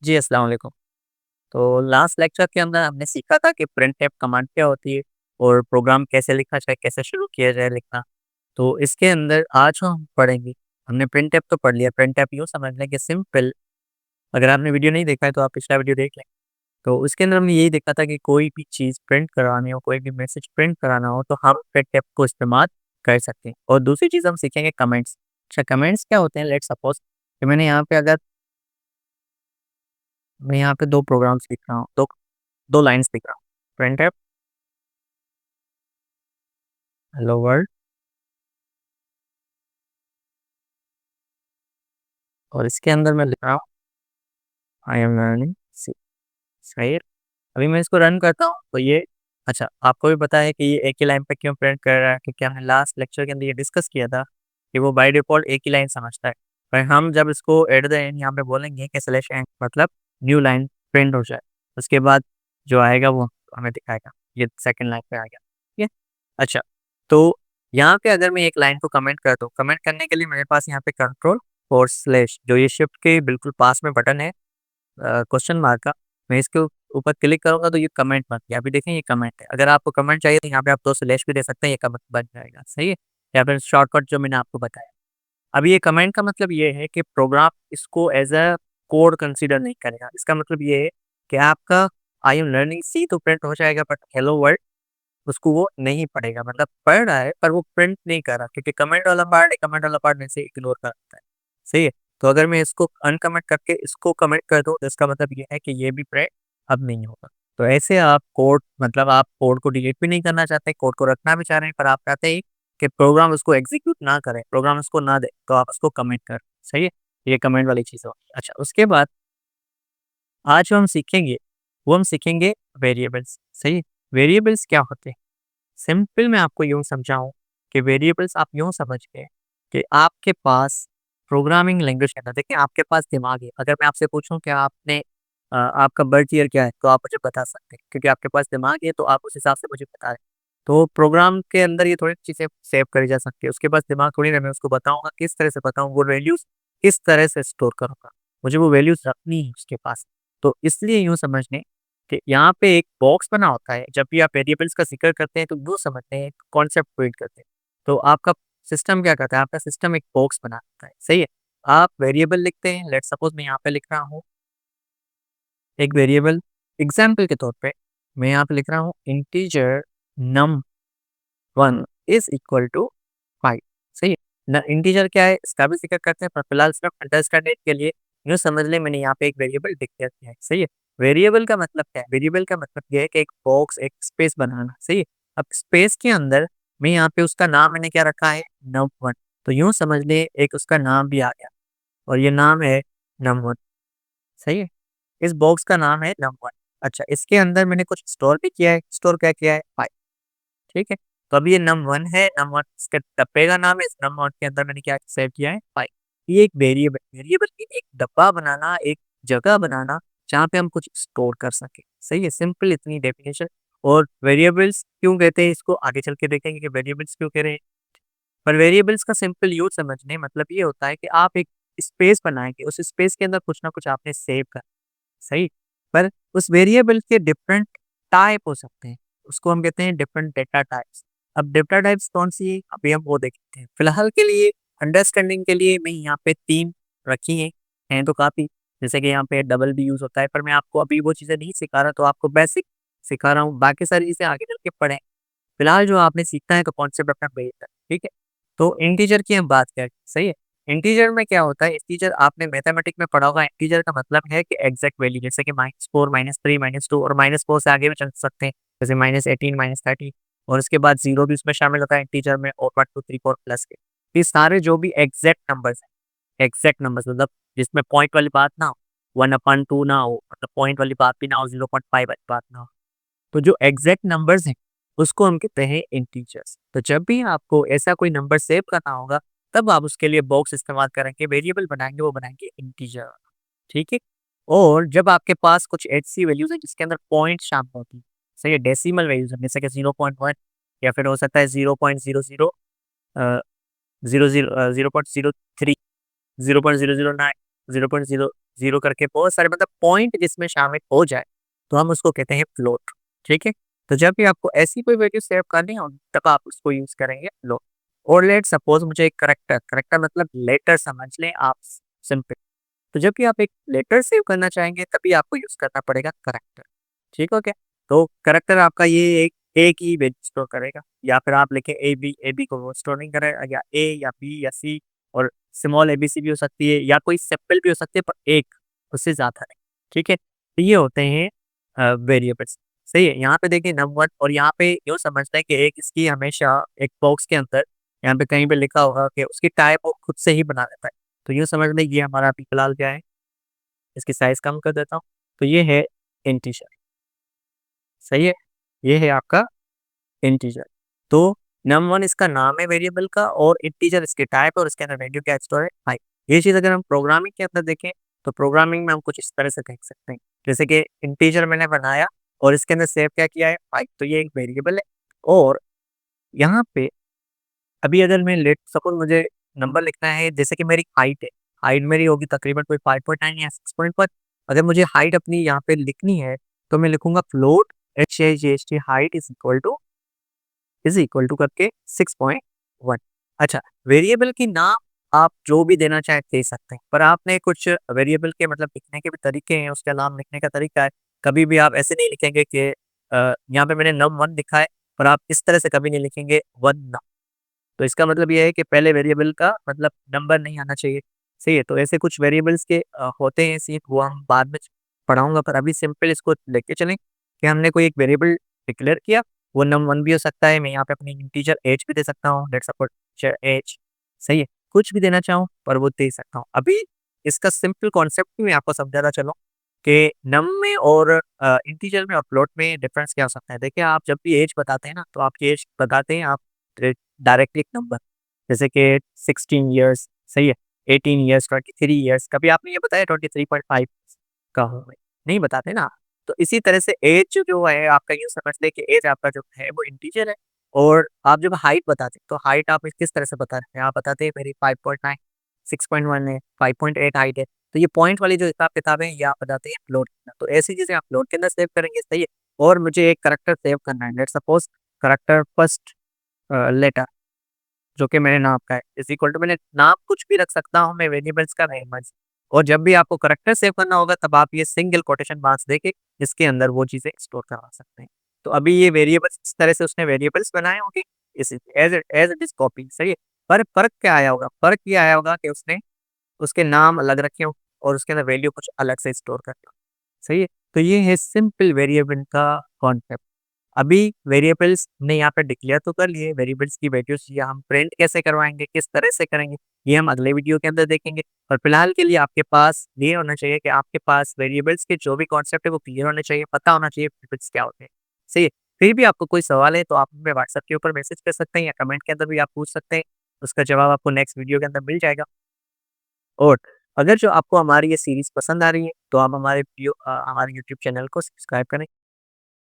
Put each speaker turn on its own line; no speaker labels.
जी, अस्सलाम वालेकुम। तो लास्ट लेक्चर के अंदर हमने सीखा था कि प्रिंटफ कमांड क्या होती है और प्रोग्राम कैसे लिखा जाए, कैसे शुरू किया जाए लिखना। तो इसके अंदर आज हम पढ़ेंगे, हमने प्रिंटफ तो पढ़ लिया, प्रिंटफ यूँ समझ लें कि सिंपल। अगर आपने वीडियो नहीं देखा है तो आप पिछला वीडियो देख लें। तो उसके अंदर हमने यही देखा था कि कोई भी चीज़ प्रिंट करवानी हो, कोई भी मैसेज प्रिंट कराना हो तो हम प्रिंटफ को इस्तेमाल कर सकते हैं। और दूसरी चीज़ हम सीखेंगे कमेंट्स। अच्छा, कमेंट्स क्या होते हैं? लेट्स सपोज़ कि मैं यहाँ पे 2 प्रोग्राम्स लिख रहा हूँ, 2 लाइन्स लिख रहा हूँ। प्रिंटफ हेलो वर्ल्ड और इसके अंदर मैं लिख रहा हूँ आई एम लर्निंग सी। सही है। अभी मैं इसको रन करता हूँ तो ये अच्छा, आपको भी पता है कि ये एक ही लाइन पे क्यों प्रिंट कर रहा है, क्योंकि हमने लास्ट लेक्चर के अंदर ये डिस्कस किया था कि वो बाय डिफ़ॉल्ट एक ही लाइन समझता है। पर हम जब इसको एट द एंड यहाँ पे बोलेंगे कि स्लैश एंड मतलब न्यू लाइन प्रिंट हो जाए, उसके बाद जो आएगा वो हमें दिखाएगा। ये सेकंड लाइन पे आ गया। ठीक है? अच्छा, तो यहाँ पे अगर मैं एक लाइन को कमेंट कर दूँ, कमेंट करने के लिए मेरे पास यहाँ पे कंट्रोल और स्लैश जो ये शिफ्ट के बिल्कुल पास में बटन है क्वेश्चन मार्क का, मैं इसके ऊपर क्लिक करूँगा तो ये कमेंट बन गया। अभी देखें ये कमेंट है। अगर आपको कमेंट चाहिए तो यहाँ पे आप 2 स्लैश भी दे सकते हैं, ये कमेंट बन जाएगा। सही है? या फिर शॉर्टकट जो मैंने आपको बताया। अब ये कमेंट का मतलब ये है कि प्रोग्राम इसको एज़ अ कोड कंसीडर नहीं करेगा। इसका मतलब ये है कि आपका आई एम लर्निंग सी तो प्रिंट हो जाएगा, बट हेलो वर्ल्ड उसको वो नहीं पढ़ेगा। मतलब पढ़ रहा है पर वो प्रिंट नहीं कर रहा, क्योंकि कमेंट वाला पार्ट है, कमेंट वाला पार्ट में से इग्नोर कर देता है। सही है? तो अगर मैं इसको अनकमेंट करके इसको कमेंट कर दूँ तो इसका मतलब ये है कि ये भी प्रिंट अब नहीं होगा। तो ऐसे आप कोड मतलब आप कोड को डिलीट भी नहीं करना चाहते, कोड को रखना भी चाह रहे हैं, पर आप चाहते हैं कि प्रोग्राम उसको एग्ज़ीक्यूट ना करे, प्रोग्राम उसको ना दे, तो आप उसको कमेंट कर। सही है? ये कमेंट वाली चीज़ होगी। अच्छा, उसके बाद आज जो हम सीखेंगे, वो हम सीखेंगे वेरिएबल्स। सही है? वेरिएबल्स क्या होते हैं? सिंपल मैं आपको यूँ समझाऊँ कि वेरिएबल्स आप यूँ समझिए कि आपके पास प्रोग्रामिंग लैंग्वेज के अंदर देखिए आपके पास दिमाग है। अगर मैं आपसे पूछूँ कि आपका बर्थ ईयर क्या है? तो आप मुझे बता सकते हैं, क्योंकि आपके पास दिमाग है तो आप उस हिसाब से मुझे बता रहे हैं। तो प्रोग्राम के अंदर ये थोड़ी चीज़ें सेव करी जा सकती है। उसके पास दिमाग थोड़ी ना, मैं उसको बताऊँगा किस तरह से बताऊँ, वो वैल्यूज़ किस तरह से स्टोर करूँगा। मुझे वो वैल्यूज़ रखनी है उसके पास। तो इसलिए यूँ समझ लें कि यहाँ पे एक बॉक्स बना होता है, जब भी आप वेरिएबल्स का ज़िक्र करते हैं तो वो समझते हैं, कॉन्सेप्ट बिल्ड करते हैं। तो आपका सिस्टम क्या करता है? आपका सिस्टम एक बॉक्स बना देता है, सही है? आप वेरिएबल लिखते हैं, लेट्स सपोज़ मैं यहाँ पे लिख रहा हूँ एक वेरिएबल एग्ज़ाम्पल के तौर पे मैं यहाँ पे लिख रहा हूँ integer num1 is equal to 5। सही है? न इंटीजर क्या है इसका भी ज़िक्र करते हैं, पर फिलहाल सिर्फ अंडरस्टैंडिंग के लिए यूँ समझ लें मैंने यहाँ पे एक वेरिएबल डिक्लेयर किया है। सही है? वेरिएबल का मतलब क्या है? वेरिएबल का मतलब ये है कि एक बॉक्स, एक स्पेस बनाना। सही है? अब स्पेस के अंदर मैं यहाँ पे उसका नाम मैंने क्या रखा है? num1। तो यूँ समझ लें एक उसका नाम भी आ गया और ये नाम है num1। सही है? इस बॉक्स का नाम है num1। अच्छा, इसके अंदर मैंने कुछ स्टोर भी किया है। स्टोर क्या किया है? 5। ठीक है? तो अब ये num1 है, num1 इसके डब्बे का नाम है, इस num1 के अंदर मैंने क्या सेव किया है? 5। ये एक वेरिएबल वेरिएबल की एक डब्बा बनाना, एक जगह बनाना, जहाँ पे हम कुछ स्टोर कर सकें। सही है? सिंपल इतनी डेफिनेशन। और वेरिएबल्स क्यों कहते हैं इसको आगे चल के देखेंगे कि वेरिएबल्स क्यों कह रहे हैं। पर वेरिएबल्स का सिंपल यूज़ समझने मतलब ये होता है कि आप एक स्पेस बनाएँगे, उस स्पेस के अंदर कुछ ना कुछ आपने सेव करना। सही? पर उस वेरिएबल के डिफरेंट टाइप हो सकते हैं। उसको हम कहते हैं डिफरेंट डेटा टाइप्स। अब डेटा टाइप्स कौन-सी है? अभी हम वो देखते हैं। फिलहाल के लिए अंडरस्टैंडिंग के लिए मैं यहाँ पे 3 रखी हैं तो काफ़ी। जैसे कि यहाँ पे डबल भी यूज़ होता है, पर मैं आपको अभी वो चीज़ें नहीं सिखा रहा, तो आपको बेसिक सिखा रहा हूँ। बाकी सारी चीज़ें आगे चल के पढ़ें। फिलहाल जो आपने सीखना है तो कॉन्सेप्ट अपना बेस है, ठीक है? तो इंटीजर की हम बात करें, सही है? इंटीजर में क्या होता है? इंटीजर आपने मैथमेटिक्स में पढ़ा होगा, इंटीजर का मतलब है कि एग्ज़ैक्ट वैल्यू, जैसे कि -4, -3, -2 और -4 से आगे भी चल सकते हैं, जैसे -18, -30 और उसके बाद 0 भी उसमें शामिल होता है इंटीजर में और 1, 2, 3, 4 प्लस के। ये सारे जो भी एग्ज़ैक्ट नंबर्स मतलब जिसमें पॉइंट वाली बात ना हो, 1/2 ना हो, मतलब पॉइंट वाली बात भी ना हो, 0.5 वाली बात ना हो। तो जो एग्ज़ैक्ट नंबर्स हैं, उसको हम कहते हैं इंटीजर्स। तो जब भी आपको ऐसा कोई नंबर सेव करना होगा, तब आप उसके लिए बॉक्स इस्तेमाल करेंगे, वेरिएबल बनाएँगे, वो बनाएँगे इंटीजर, ठीक है? और जब आपके पास कुछ ऐसी वैल्यूज़ हैं जिसके अंदर पॉइंट शामिल होती हैं, सही है? डेसिमल वैल्यूज़ हैं, जैसे कि 0.1 या फिर हो सकता है 0.00 0.03, 0.009, 0.0 0 करके बहुत सारे मतलब पॉइंट जिसमें शामिल हो जाए, तो हम उसको कहते हैं फ्लोट, ठीक है? तो जब भी आपको ऐसी कोई वैल्यू सेव करनी हो, तब आप उसको यूज़ करेंगे फ्लोट। और लेट्स सपोज़ मुझे एक करैक्टर मतलब लेटर समझ लें आप सिंपल। तो जब भी आप एक लेटर सेव करना चाहेंगे, तभी आपको यूज़ करना पड़ेगा करैक्टर, ठीक हो गया? तो करैक्टर आपका ये एक ही वैल्यू स्टोर करेगा, या फिर आप लिखें ए बी को वो स्टोर नहीं करेगा, या ए या बी या सी, और स्मॉल एबीसी भी हो सकती है, या कोई सिंपल भी हो सकती है, पर एक, उससे ज़्यादा नहीं, ठीक है? तो ये होते हैं वेरिएबल्स, सही है? यहाँ पे देखिए नंबर, और यहाँ पे यूँ समझते हैं कि एक इसकी हमेशा एक बॉक्स के अंदर यहाँ पे कहीं पे लिखा होगा कि उसकी टाइप वो खुद से ही बना देता है। तो यूँ समझ लें ये हमारा अभी फिलहाल क्या है, इसकी साइज़ कम कर देता हूँ, तो ये है इंटीजर, सही है? ये है आपका इंटीजर। तो num1 इसका नाम है वेरिएबल का, और इंटीजर इसकी टाइप है, और इसके अंदर वैल्यू क्या स्टोर है 5। ये चीज़ अगर हम प्रोग्रामिंग के अंदर देखें, तो प्रोग्रामिंग में हम कुछ इस तरह से कह सकते हैं, जैसे कि इंटीजर मैंने बनाया और इसके अंदर सेव क्या किया है 5, तो ये एक वेरिएबल है। और यहाँ पे अभी अगर मैं लेट सपोज़ मुझे नंबर लिखना है, जैसे कि मेरी हाइट है, हाइट मेरी होगी तकरीबन कोई 5.9 या 6.1। अगर मुझे हाइट अपनी यहाँ पे लिखनी है, तो मैं लिखूँगा float HHT height is equal to करके 6.1। अच्छा, वेरिएबल की नाम आप जो भी देना चाहें दे सकते हैं, पर आपने कुछ वेरिएबल के मतलब लिखने के भी तरीके हैं, उसका नाम लिखने का तरीका है। कभी भी आप ऐसे नहीं लिखेंगे कि यहाँ पे मैंने num1 लिखा है, पर आप इस तरह से कभी नहीं लिखेंगे 1 नम। तो इसका मतलब ये है कि पहले वेरिएबल का मतलब नंबर नहीं आना चाहिए, सही है? तो ऐसे कुछ वेरिएबल्स के होते हैं सीन, वो हम बाद में पढ़ाऊँगा, पर अभी सिंपल इसको लेके चलें कि हमने कोई एक वेरिएबल डिक्लेयर किया, वो num1 भी हो सकता है, मैं यहाँ पे अपनी इंटीजर एज भी दे सकता हूँ, लेट्स सपोज़ च एज, सही है? कुछ भी देना चाहूँ, पर वो दे सकता हूँ। अभी इसका सिंपल कॉन्सेप्ट भी मैं आपको समझाता चलूँ कि नम में और इंटीजर में और फ्लोट में डिफरेंस क्या हो सकता है। देखिए, आप जब भी एज बताते हैं ना, तो आपकी एज बताते हैं आप डायरेक्टली एक नंबर, जैसे कि 16 इयर्स, सही है? 18 इयर्स, 23 इयर्स, कभी आपने ये बताया 23.5 का हूँ मैं, नहीं बताते ना। तो इसी तरह से एज जो है आपका, यूँ समझ लें कि एज आपका जो है वो इंटीजर है। और आप जब हाइट बताते हैं, तो हाइट आप किस तरह से बता रहे हैं? आप बताते हैं मेरी 5.9, 6.1 है, 5.8 हाइट है। तो ये पॉइंट वाली जो हिसाब-किताब है, ये आप बताते हैं फ्लोट के अंदर। तो ऐसी चीज़ें आप फ्लोट के अंदर सेव करेंगे, सही है? और मुझे एक करैक्टर सेव करना है, let's suppose character first letter, जो कि मेरे नाम का है, इज़ इक्वल टू मैंने नाम कुछ भी रख सकता हूँ मैं वेरिएबल्स का नहीं मर्ज़। और जब भी आपको करैक्टर सेव करना होगा, तब आप ये सिंगल कोटेशन मार्क्स देके इसके अंदर वो चीज़ें स्टोर करवा सकते हैं। तो अभी ये वेरिएबल्स इस तरह से उसने वेरिएबल्स बनाए होंगे, इस एज़ इट इज़ कॉपी, सही है। पर फ़र्क क्या आया होगा? फ़र्क ये आया होगा कि उसने उसके नाम अलग रखे हों और उसके अंदर वैल्यू कुछ अलग से स्टोर करके हो, सही है। तो ये है सिंपल वेरिएबल का कॉन्सेप्ट। अभी वेरिएबल्स हमने यहाँ पे डिक्लेयर तो कर लिए, वेरिएबल्स की वैल्यूज़ या हम प्रिंट कैसे करवाएँगे, किस तरह से करेंगे, ये हम अगले वीडियो के अंदर देखेंगे। और फिलहाल के लिए आपके पास ये होना चाहिए कि आपके पास वेरिएबल्स के जो भी कॉन्सेप्ट है वो क्लियर होने चाहिए, पता होना चाहिए वेरिएबल्स क्या होते हैं, सही है। फिर भी आपको कोई सवाल है, तो आप हमें व्हाट्सएप के ऊपर मैसेज कर सकते हैं, या कमेंट के अंदर भी आप पूछ सकते हैं। उसका जवाब आपको नेक्स्ट वीडियो के अंदर मिल जाएगा। और अगर जो आपको हमारी ये सीरीज़ पसंद आ रही है, तो आप हमारे हमारे यूट्यूब चैनल को सब्सक्राइब करें।